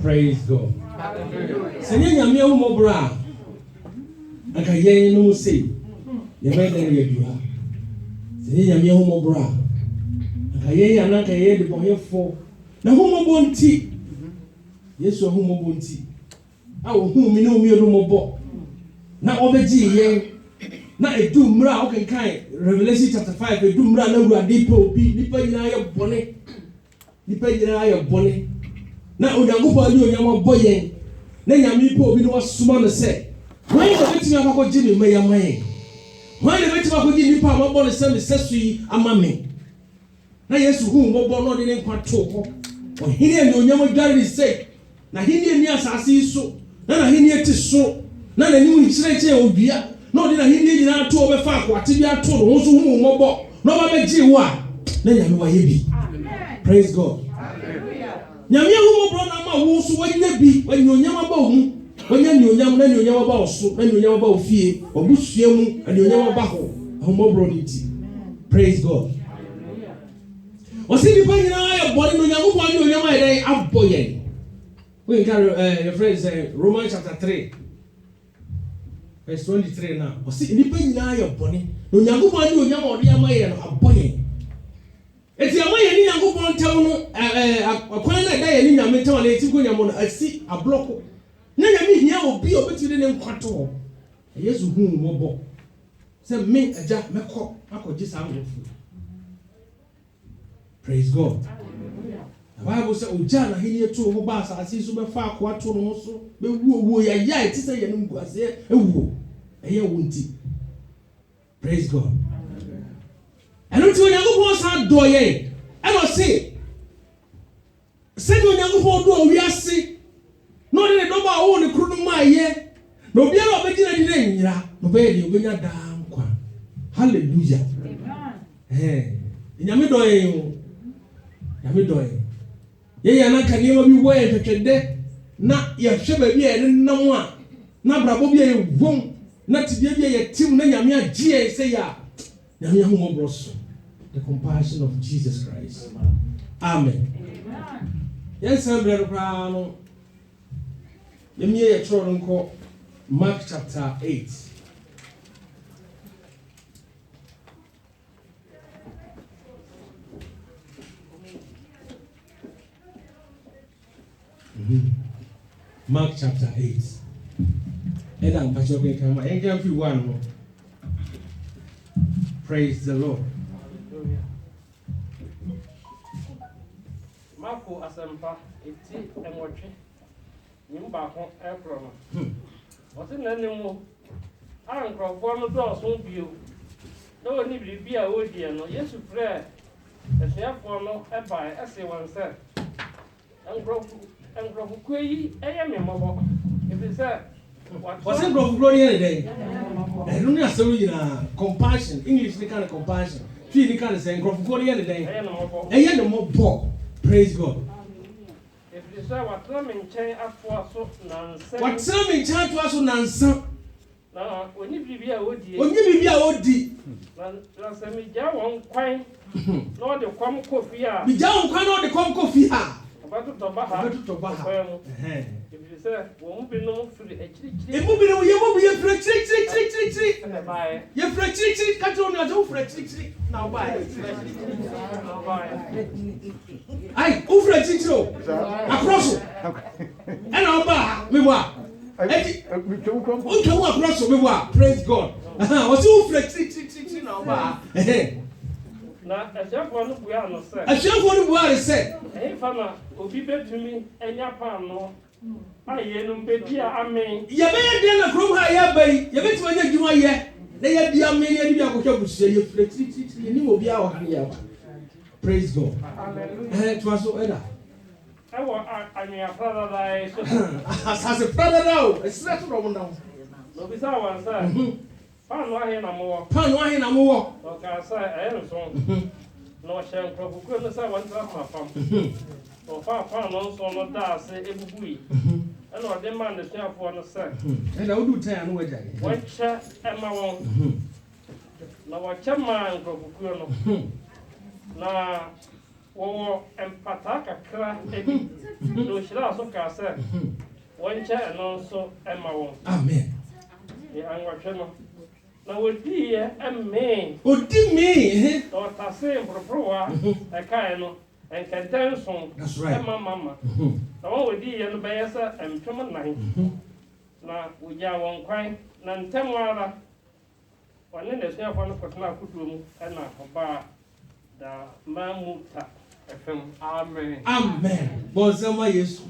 Praise God. Senya nyame ahumobra aka yen no say ye meda na yadua. Senya nyame ahumobra aka yen anaka ye de boyefo na humobo nti Yesu ahumobo nti a wo hu mi na omi odumobo na obeji yen na edu mra o kan Revelation chapter 5 edu mra na Awurade pe obi nipa nyina ye bone na onyankopɔn ali onyama boyen na nyame pe obi no wasoma no se wan ko betimi akọ gye me yaman wan le betimi akọ gye nipa amabɔ no se me sesu yi amame na Yesu hu mbɔbɔ no de ne nkwa to ho ohini ani onyama dware se na hini ani asase yi so na hini eti so na nani mu kyerɛkyerɛ odua na ɔde na hini nyina to obefa akwate bi ato no ho so hu mbɔbɔ na ba megye wo a na nyame wa ye bi. Praise God. Nyame ahumobro na ma wo so wanya bi wanya onyama ba hu wanya ni onyama na ni onyama ba oso na ni onyama ba ofie obusua mu ni onyama ba ho ahumobro ni ti. Praise God. Osi bi pa nyina aye body no nyamo pa ni onyama eden aboyen. We can your friend say Romans chapter 3 verse 23 now. Osi ni pa nyina aye body no nyamo pa ni onyama odi amaye no aboyen. Eti amaye ni Nyankopɔn taw no akwan na da ye ni nyame taw na eti ko nyamo no asi abloko na nyame hia obi obeti de ne nkwato Yesu hu mobo se me aja mekɔ akɔgye saa ngofu. Praise God. The Bible says oja na hini eto ho ba asase so be fa akwa to no so be wuo ya eti se ye no nguase ewuo eye wonti. Praise God. Eno ti Onyankopɔn sa do ye eno se do Onyankopɔn do owiase no de do ba wo ne kru no maye no bia na obegina di na nyira no be di obenya da nkwa. Hallelujah. Nyame do ye o. Nyame do ye. Ye ya na kane ma bi wo ye twetwede na ye hwe ba bi e nam a na brabo bi ye wom na tibia bi ye tim na nyame agye se ya nyame ahomobro so. The compassion of Jesus Christ. Amen. Yes, I'm very proud. Let me hear your children call Mark chapter 8. Mark chapter 8. And I'm going to come. I ain't going one more. Praise the Lord. Marco asempa eti enwotwe nyimba ko ekro no wote na nemu ankrofo no do so bio na woni biribi a wodie no Yesu frɛ esuafo no eba ese wonse ankrofo kweyi eye me mobo ebi se what's ankrofo glory any day no ni asem yina compassion English ni kind of compassion feel ni kind of say ankrofo glory any day eye no mobo. Praise God. If you say what I'm in chain at so nonsense. What's in charge was on answer? No, when you be a wood, When you be a OD, last time, one quine, nor the quam coffee. the young cannot the coffee. About to Tobaha. If you say, won't be no free, It will be no, you will be a fresh trick. and buy. You're fresh trick, cut on your fresh trick. Now buy. I over a chicho across and I'll buy me what. We come across me what. Praise God. Was you fresh trick now buy. Now, a chef one we are not said. I shall want to say. Hey, Fana, will be better to me and your pan. No, I am petty. I mean, You may then a crow higher bay. You bet when you do my yet. They have the many of say you fresh trick. You will be our here. Praise God. It was so either. I want your paradise. As a brother now, it's not from now. No, besides one side. Pan one here no more. Pan one in a more. Okay, I say, I am so. No, I shall probably say one time my farm. Or far pan also not that say every week. And I demand the share for the set. And I will do 10 with that. One chair and my own. Now, I check my uncle. Now, oh, and Pataka crack, no, she also can say. One chair and also and my own. Amen. The Anglo. Now, would be here and me. Oh, dear me. Or Tassim Proa, a kind and can tell some. That's right. Mamma. Now, would be in the Bayasa and Truman Nine. Now, we are one quine, none 10 water. One in the snap on the Kotana Kutum and a bar. The Mamuta FM. Amen. Amen. Bozama yes.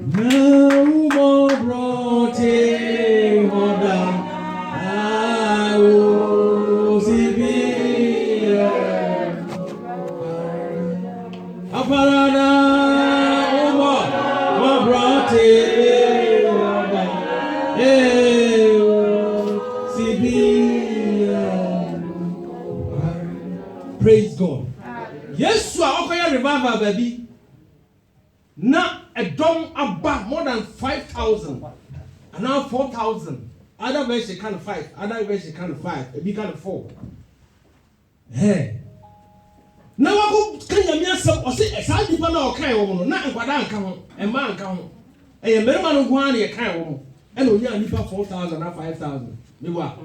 No more brought in order. I will see be Aparada over brought in order. See be Praise God. Yes, you are okay. Revival, baby. Now a dome about more than 5,000, and now 4,000. Other version kind of 5, other version kind of 5, a big kind of 4. Hey. Now I go can you some or say a side people now kind of woman, not what I come and man come. A man who want a kind of woman, and only a nipper 4,000 or 5,000. Me what?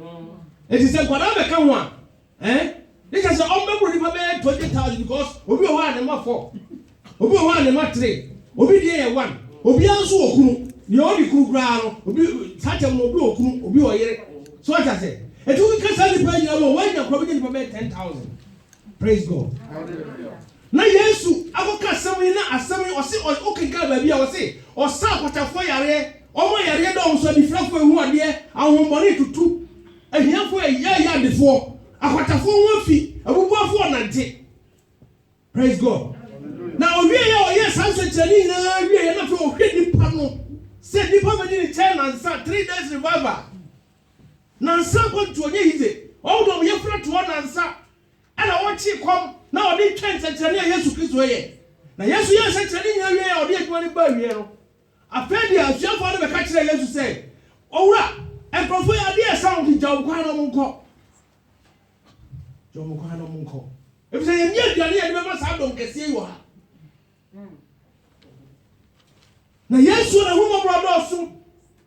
It is a whatever come one. Eh? This is all member 20,000 because we one and 4. We one and 3. We be 1. We also the only cool ground will be such a mobile will be a so what I say. And you can sell the penny when you're probably for 10,000. Praise God. Now, yes, I will cast some in a summary or say, or okay, baby, I will say, or some what a fire, or my area don't so the fluff who are there, I want money to 2. And here for a year before, I want a 4 fee, I will go for 90. Praise God. Now, we are yes, I'm saying, we are not for a panel. Said the people in China and 3 days revival. Nansa went to a easy. Although we have to one answer. And I want you come. Now I did 10 cents and yes, you kiss way. Now, yes, we are such a year or dear 20 barrier. I fed you, if you have one of the catcher, yes, to say, oh, and prefer idea sound in John Quano John Quano. If they are near, never sound on Cassia, you are. Now, yes, when a woman brought us,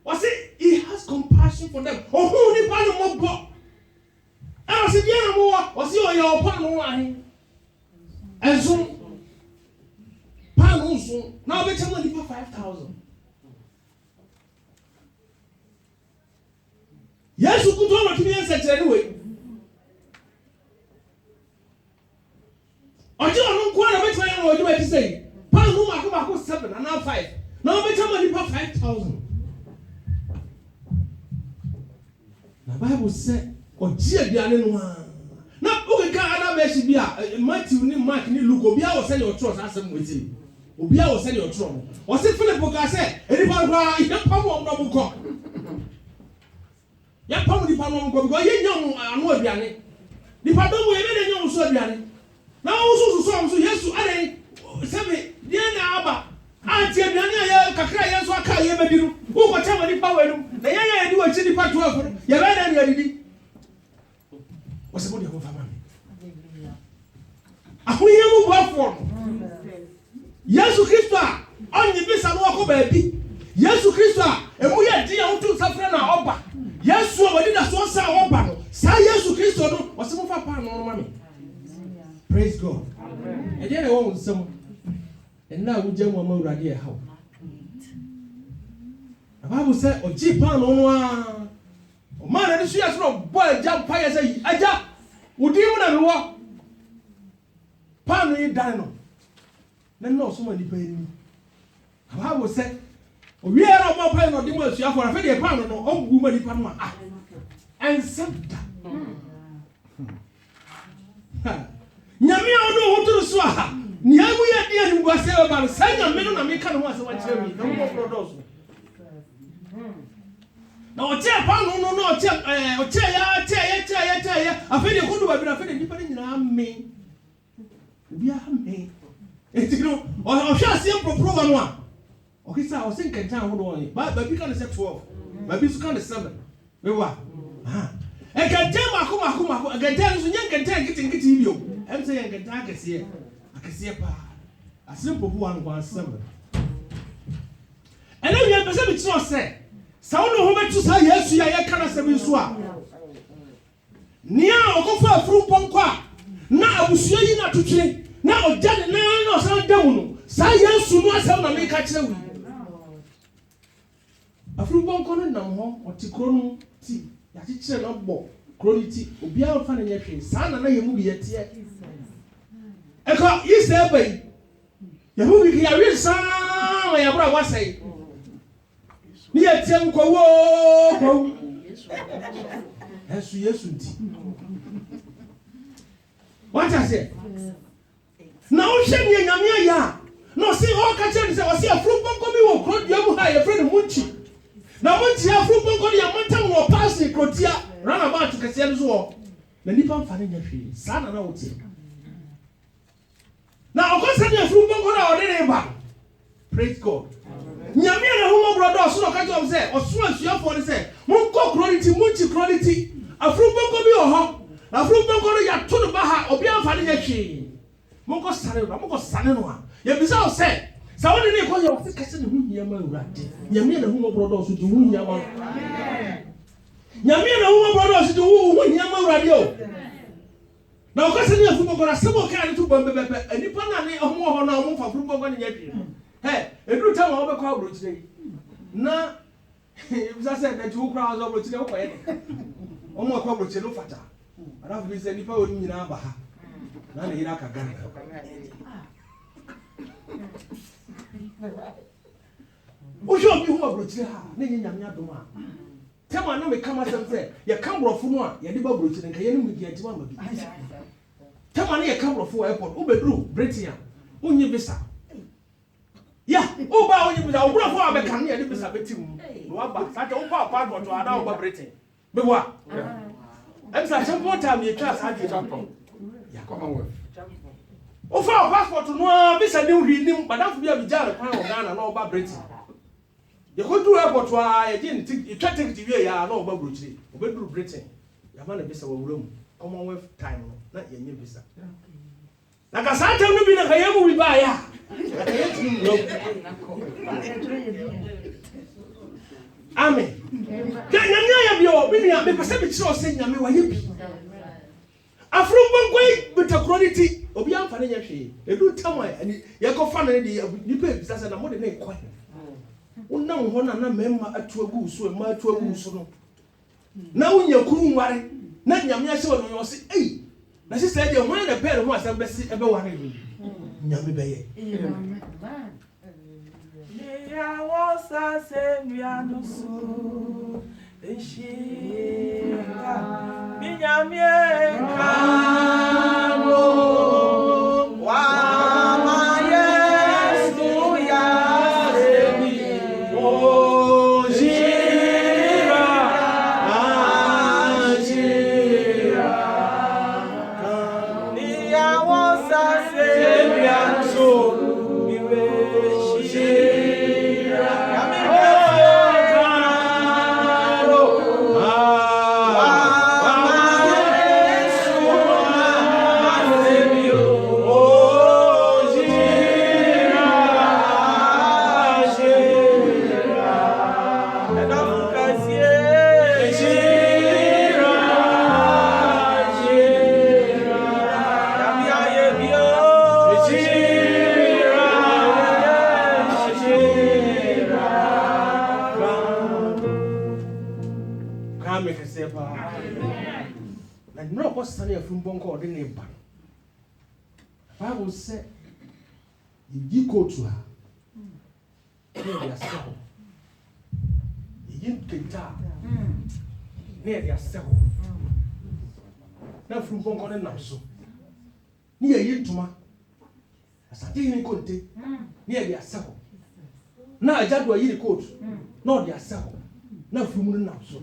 was it? He has compassion for them. Oh, who did one more? And I said, yeah, more. Was he on your pan? And so, pan also. Now, bet you money for 5,000. Yes, you could do it to me and said, anyway. I don't know what I'm going to say. Pan whom I come back 7 and now 5. Now, bet you money for 5,000. The Bible said, "Oh, dear, dear, now, okay, other version be Matthew, Mark, Luke, Obia was sending your trust as some with him. Obia was sending your trouble. Was it Philip Book? I said, anybody, you can't come on, no more. You can't come on, because you know, I know Biani. The pardon will be young so Biani. Now, also, so yes, to add 7, dear Abba, a yɛbɛdi no wokɔkyɛ ma nipa wɔ anum na yɛyɛ yɛde wɔakyi nipa 12 no yɛbɛyɛ ne adidi wɔsɛ mo deɛ mofa ma me ahoyɛ mu boafoɔ no Yesu Kristo a ɔnye bisa no wɔkɔ baabi Yesu Kristo a emu yɛ di a wotu nsafrɛ na ɔba Yesu a wɔde da so ɔsa ɔba no saa Yesu Kristo no wɔsɛ mofa paa no ma me. Praise God. Ɛdeɛ na ɛwɔ wo nsɛm ɛnna a wogya mu ama Awurade ɛhaw the Bible sɛ ɔgye paa no no a ɔma na ne so yɛ soro bɔ agya mpayɛ sɛ agya wodi mu na mewɔ paa no yi dan no na nna ɔsoma nipa ani the Bible sɛ owie na ɔbɔ mpayɛ na ɔde mu asuafoɔ na afei deɛ paa no no ɔmgu ma nipa no a ɛnsɛm da nyame a ɔno ho toro so a nea mu yɛ deɛ ne nguasɛ bɛba no saa nyame no na meka ne ho asɛm akyerɛ mi na mmɔborɔ dɔɔso na ɔkyɛɛ paa no no na ɔkyɛɛ yɛ afei deɛ kɔdu baabi na afei deɛ nnipa no nyinaa me obiara me enti no ɔhwɛ aseɛ mporoporowa no a ɔkesa ɔsɛ nkɛntɛn ahodoɔ ne baabi ka ne sɛ 12 baabi nso ka ne 7 mewa nkɛntɛn maako nkɛntɛn no so nyɛ nkɛntɛn nketenkete yi bio ɛm sɛ yɛ nkɛntɛn akɛseɛ paa asɛm mporoporowa no nkwansɛm ɛnɛ wie mpɛ sɛ mekyerɛ sɛ sɛ wo ne ho bɛtu saa Yesu a yɛka no asɛm nso a nea ɔkɔfa afurumpɔnkɔ a na abusua yi na atotwere na ɔgya ne nan na ɔsan da mu no saa Yesu no asɛm na meka kyerɛ wo afurumpɔnkɔ no nam hɔ ɔte kuro no ti yɛakyekyerɛ no bɔ kuro no ti obiara mfa no nyɛ hwee saa na yɛ mu bi yɛteɛ ɛkɔ yi sɛ ɛba yi yɛmu bi yɛawe saa ma yɛborɔ a wasɛe ni yɛteɛ nkɔwoo ɛso Yesu nti wata sɛ na wohwɛ ne nyame ayɛ a na ɔse ɔka kyerɛ ne sɛ ɔse afurumpɔnkɔ bi wɔ kuro dua mu ha yɛfrɛ no Munkyi na Munkyi afurumpɔnkɔ no yɛmontam wɔ paase kurotia runabout kɛseɛ no so wɔ na nipa mfa ne nyɛ hwee saa na woteɛ na ɔkɔsɛ ne afurumpɔnkɔ no a ɔde ne ba praise God nyame na ho mɔborɔ so na ɔka kyerɛ sɛ ɔso asuafoɔ no sɛ monkɔ kuro no ti Munkyi kuro no ti afurumpɔnkɔ bi wɔ hɔ na afurumpɔnkɔ no yɛato no ba ha obiara mfa ne nyɛ hwee monkɔ sane no a yɛbisa wo sɛ sɛ wode ne kɔ yɛ wɔse kɛsɛ ne ho hia ma Awurade nyame na ho mɔborɔ so de ho hia ma nyame na ho mɔborɔ so de ho hia ma Awurade o na ɔkɔsɛ ne afurumpɔnkɔ no asɛm ɔkaa ne to bɔm bɛbɛbɛ anipa na ne ɔmo wɔ hɔ na ɔmo mfa afurumpɔnkɔ ne nyɛ hwee eduru time a wɔbɛkɔ aburokyire yi na ebisa sɛ n'akyi wokura azɔ aburokyire wokɔyɛ ne ɔmo akɔ aburokyire no fata adafo bi sɛ nipa wɔn nyinaa ba ha na ne yere aka Ghana wohwɛ obi ho aburokyire ha ne nyɛ nyame adom a tɛma na meka ma sɛm sɛ yɛka borɔfo no a yɛde ba aburokyire nka yɛne mu di agyima ma bi tɛma ne yɛka borɔfo wɔ airport wobɛduru Britain a wonye visa ya o ba onye bisa obura fo abeka na yede bisa betim no aba saje o pa passport o ada o ba Britain be boa emsa champo time ye twa sa de champo ya Commonwealth o fa passport no bisa ni hwi nim badafo bia bijare kwan o Ghana na o ba Britain ye ko duru airport a ye je ni twa ticket wie ya na o ba Brochire o be duru Britain ya ma na bisa wa wura mu Commonwealth time no na ye nye bisa na ka sa time no bi na ka ye mu bi ba ya Amen. Nyame ya bi o bi nia me pese bi kire o se nyame wa ye bi. Afurumpɔnkɔ betakoriti obi amfa ne nya hwe. Edu tam ani ye ko fa ne de nipa ebisa se na mo de ne kɔ. Wonam ho na mema atu agu so ma atu agu so no. Na wonya kuru nware na nyame ahye wo no se ei na se se de ho na pɛ ne ho asɛm bɛsi ebe ware ni. Nyame bɛyɛ. Ya wasa se miano so enxinga minha mienga wa mayesu ya semi o jira ajira ya wasa se miano so miwe jira boss sani afun bonko ode ne ba. Bible say you go to her. Near their cell. You guitar. Near their cell. Now from bonko ne nam so. Near you tuma. Asante ni konte. Near their cell. Now ajadwa yiri coat. No their cell. Now from ne nam so.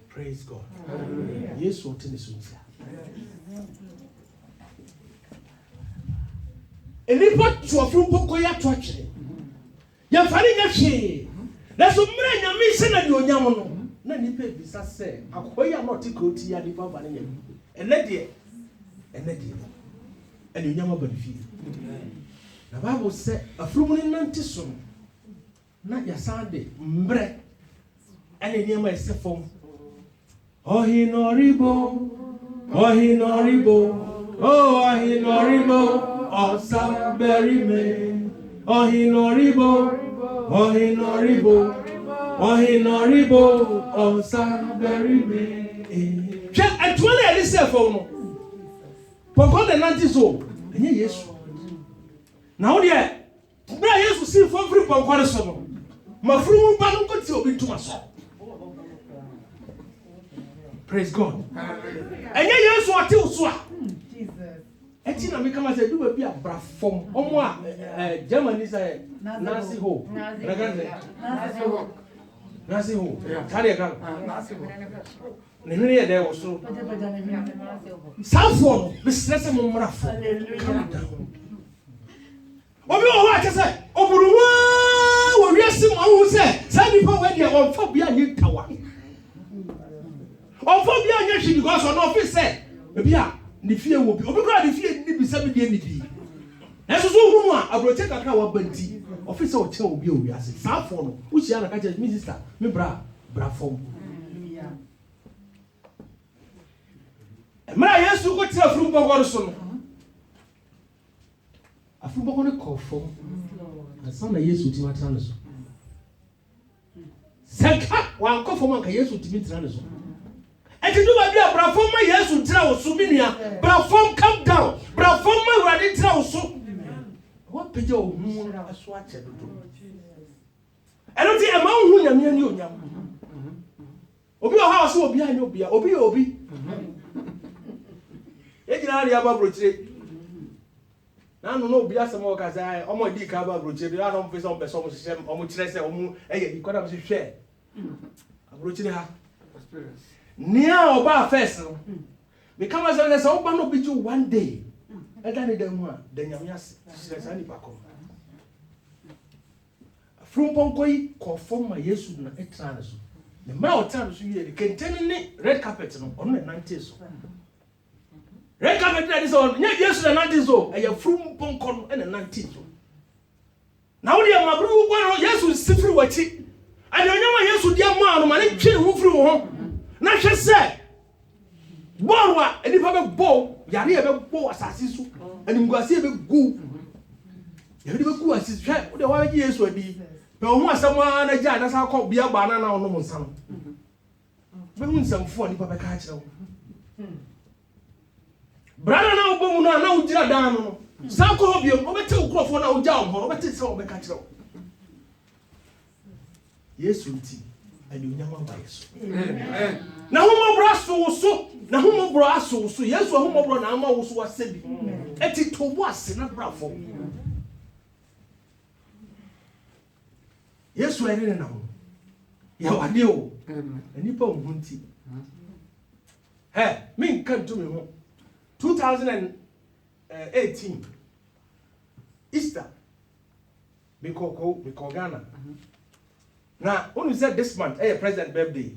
Praise God. Hallelujah. Yes, what in is Enipa tuafru poko ya tuachire. Ya fani nyahwe. Na so mra nyame se na de onyam no. Na nipa bisa se akoya no tikoti ya nipa fani nyame. Ene de. Ene onyam abanifi. Na Bible say afru mu nante so. Na ya sande mbre. Ene niam esefom. Ohinoribo. Oh, Ohinoribo. Osa berime, Ohinoribo, Osa berime. Je etwale elise fo no. Poko de nanti so, enye Yesu. Na wo de bra Yesu si fo free poko de so no. Mafuru mu ba no koti obi tuma so. Praise God. Enye Yesu ati uso a. Eti na mekama se duba bi abrafom omo a Germany say Nazi ho Nazi ho tare ka Nazi ho ne ne ye de wo so safo no be stress mo mrafo obi o wa kese oburuwa wo wiase mo hu se sa bi pa we de on fa bia nyi tawa on fa bia nyi hwi because on office say bia ni fie wo bi obi kra ni fie ni bi sabe die ni bi eso so hu no a abroche kakra wa banti officer o che obi o wi ase safo no wo hia na ka che mi sister me bra fom hallelujah mara Yesu ko tira furu bogoro so no afu bogoro ko fom asa na Yesu ti matra no so seka wa ko fom anka Yesu ti mitra no so eti do ba bia brafom ma Yesu tira wo so binua brafom come down brafom ma wurade tira wo so what peje o hu aso ache dodo eno ti e ma hu nyame ani onyam obi o ha so obi ani obi e jina ri aba brochire na no obi asem o ka sai o mo di ka aba brochire na no mfese o be so mo hye o mo kire se o mo eye ikoda mo hye abrochire ha experience nia oba first no me kama say oba no bi ju one day e da ne dem a da nyame ase sire sa ni pa kom from ponkoi confirm ma Yesu na etra na so me ma o tra so ye kenten ni red carpet no ono na 90 so red carpet na so nya Yesu na 90 so e ya from ponkon no na 90 so na wo dia mabru gwa no Yesu sifiri wachi ade onyama Yesu dia mo anu ma ne twe hu firi ho na hwe se borwa enipa be bo yare be bo asasi so animguase be gu yare be gu asisi hwe wo de wa gi Yesu adi pe o hu asama na ja na sa ko bia gba na na ono mo nsa no be hu nsamfo enipa be ka kire wo brana na obo mu na wo gira dan no sa ko ho bia o be te ukrofo na wo ja o ho o be te se o be ka kire wo Yesu nti ani onyama ba Yesu amen na humo braso so na humo braso so Yesu humo bro na ama wo so wasebi eti to wase na brafo Yesu ene na ho ya wade o enipa ohunti me kan to me ho 2018 Easter me ko Ghana na onu said this month president birthday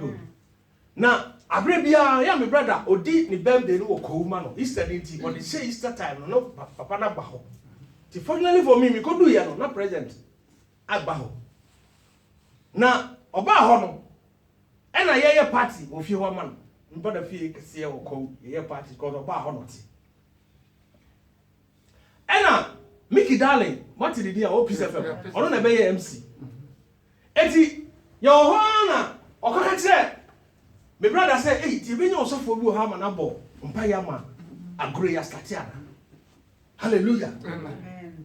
good na abrebia ya me brother odi ni birthday no ko ma no Easter nti on the say Easter time no papa na ba ho ti fortunately for me ko do ya no na president agba ho na oba ho no e na ye party ofie ho ma no brother fie kese o ko ye party ko oba ho no ti e na Mickey darling what did dia o peace FM ono na be ye MC eti yo ho na okaka kire My brother said, hey, you been also for you ham and abo, umpire agree as Tatiana. Hallelujah. Amen.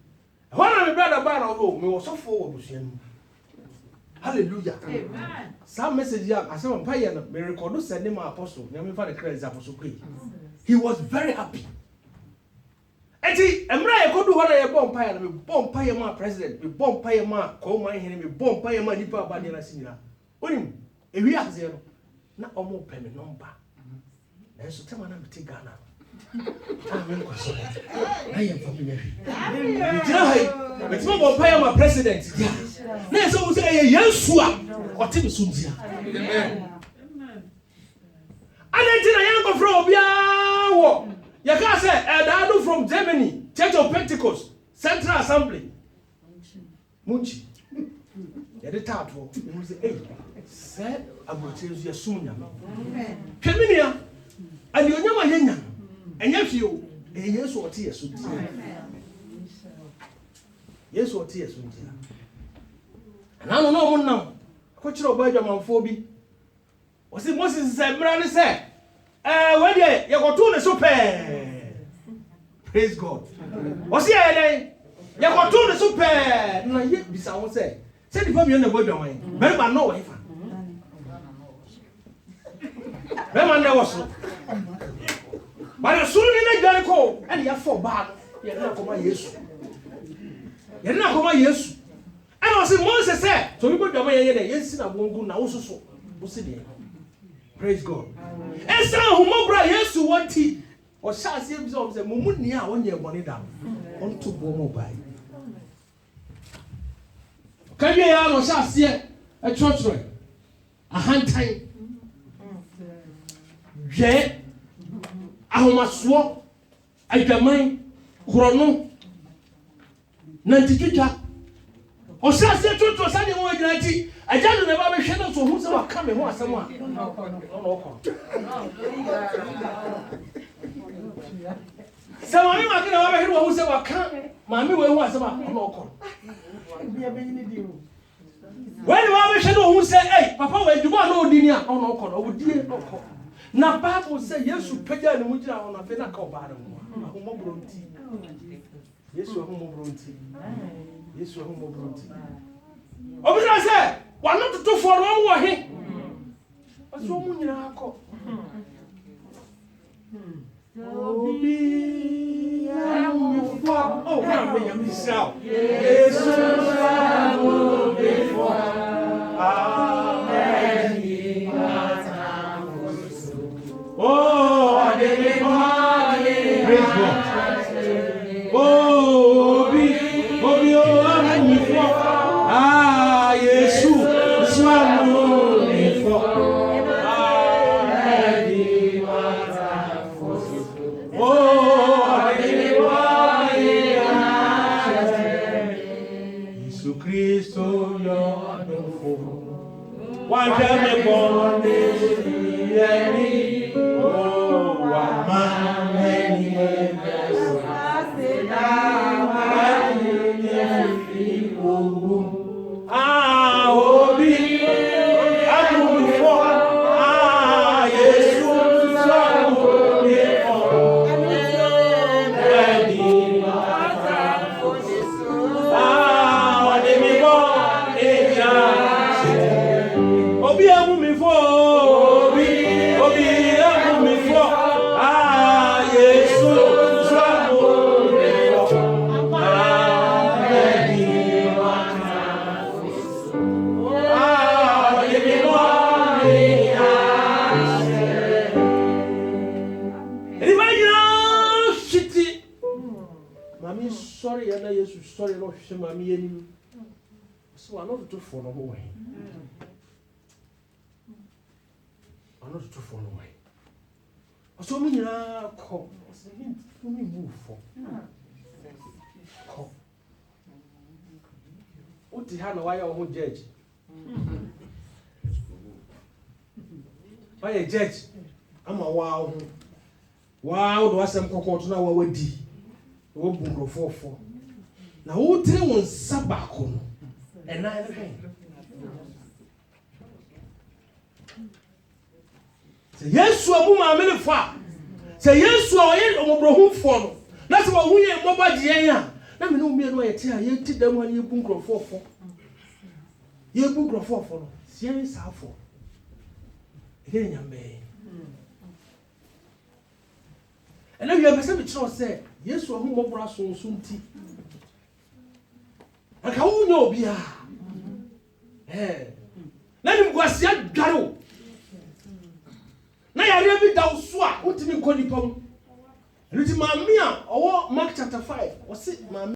When my brother Barrow, me was so forward. Hallelujah. Amen. Some message young, I said, umpire, me record send him my apostle, never found a credit apostle. He was very happy. And see, I could do what I bomb pie, me bomb pie my president, me bomb pie my call my enemy, bomb pie my nipa banana senior. What him? If we are zero, not almost payment number. And so tell me I'm take Ghana. I am familiar. It's not bomb pie my president. Let's all say yes, or Timmy Sunzia. Amen. And then I am from Biawo. You can say, Adado from Germany, Church of Pentecost, Central Assembly. Munchi. You the third one. You say, hey, say, I'm going to tell you soon. Keminia, and you never hear. And if you, yes, or tears. Yes, or tears. And I don't know now. What you about your manphobia? Was it Moses said, Brother said? When you go to the super. Praise God. What's here then? You go to the super. No, you be someone say. Say the family on the board of mine. Very man no wife. Very man there was. But as soon as you go and you have 4 bad, you not come on Jesus. You not come on Jesus. And I say Moses said, so we go to my yes, I won't go now also. Praise God. And so who bra yes to what he or shall see himself say mumunia on your money down on to mobile. Can you hear no shall see a church a hand time? Je ahomaswo adwaman krono nantitwa o shall see church say mo adwati ajado na ba be hwe no so hu se wa ka me ho asem a no so mami ma kina wa be hwe wo hu se wa ka mami we hu asem a no ko when wa be hwe no hu se papa we djubo na odi ni a no ko no odi no ko na Bible say Yesu pagya ne mu gira ho na fe na ka oba no ho mo bronti Yesu ho mo bronti Yesu ho mo bronti Obisa say one not to for one war he. So mu nyina akọ. Obi amufo. Oh, na me yam shout. Yesu amu before. Amen. Oh, adele praise God. Oh, obi amufo. Yesu swanu before. Oh, Yesu Christo yonofo. Wajame bonde yeni. Oh, wamameni yesu. Sorry, no, Mammy, any. So I'm not too far away. I'm not too far away. So many call. Let me move for. Call. What the hell? Why are you judge? Why a judge? I'm a wow. Wow, do I some cocoa to know what we did? What book of 4. Now, who tell one sabacon and I sɛ yesu abu maame ne fa sɛ yesu a ɔyɛ ɔmɔborɔhumfoɔ no na sɛ wɔho yɛ mmɔbɔ gye yɛn a na mene wo mmienu a yɛte a yɛnti dam a ne yɛbu nkurɔfoɔ fɔ yɛbu nkurɔfoɔ fɔ no sɛ yɛn saa fɔ ɛyɛ nyamee ɛna wie bɛsɛ mekyerɛ sɛ yesu aho mmɔborɔ asonso nti anka wo nyɛ obiara na nimguaseɛ dware wo na yɛareɛ bi da wo so a wotumi nkɔ nipa mu ɛno nti maame a ɔwɔ Mark chapter 5 ɔse maame